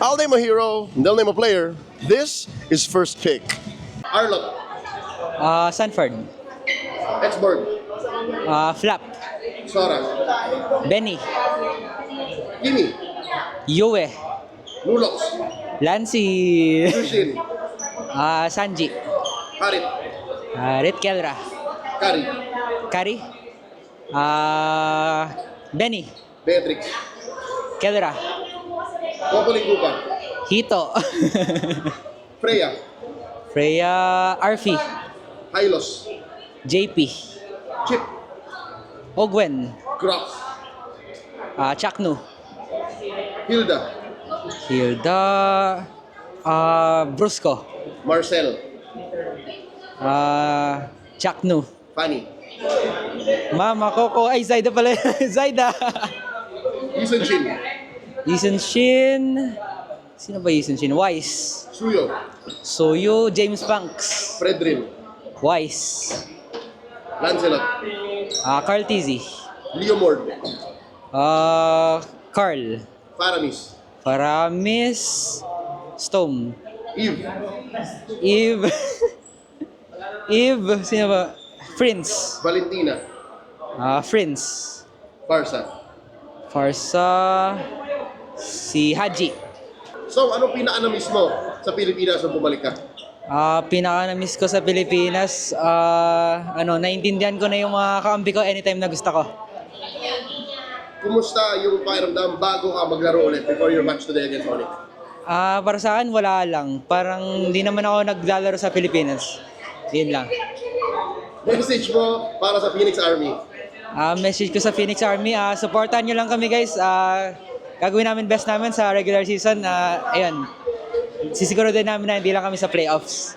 I'll name a hero, they'll name a player. This is first pick. Arlott, Sanford. Exborg, Flap. Sora, Benny. Kimi, Yue. Nulox, Lancy. Sushin, Sanji. Harit, Rit Kelra. Kari, Kari. Benny. Beatrix, Kelra. Popoling Gupa, Hito. Freya, Freya. Arfi. Hylos, JP. Chip, Ogwen. Graf, Chaknu. Hilda, Hilda. Brusco. Marcel, Chaknu. Fanny, Mama Coco. Ay, Zaida pala. Zaida. Yusun Shin, Ethan Shin. Sino ba Ethan Shin? Wise. Suyo, Soyo. James Banks. Fredrin, Wise. Lancelot, Carl Tizzy. Leo Mord, Carl. Faramis, Paramis. Stone. Eve, Eve. Eve. Sino ba? Prince. Valentina, Prince. Farsa. Farsa. Si Haji. So, anong pinaka-na-miss mo sa Pilipinas nung bumalik ka? Pinaka-na-miss ko sa Pilipinas, naintindihan ko na yung mga kakampi ko anytime na gusto ko. Kumusta yung pakiramdam bago ka maglaro ulit before your match today against Onyx? Para sa akin, wala lang. Parang hindi naman ako naglalaro sa Pilipinas. Yun lang. Message mo para sa Phoenix Army. Message ko sa Phoenix Army, supportan nyo lang kami guys. Gagawin namin best namin sa regular season. Ayun, sisiguro din namin na hindi lang kami sa playoffs.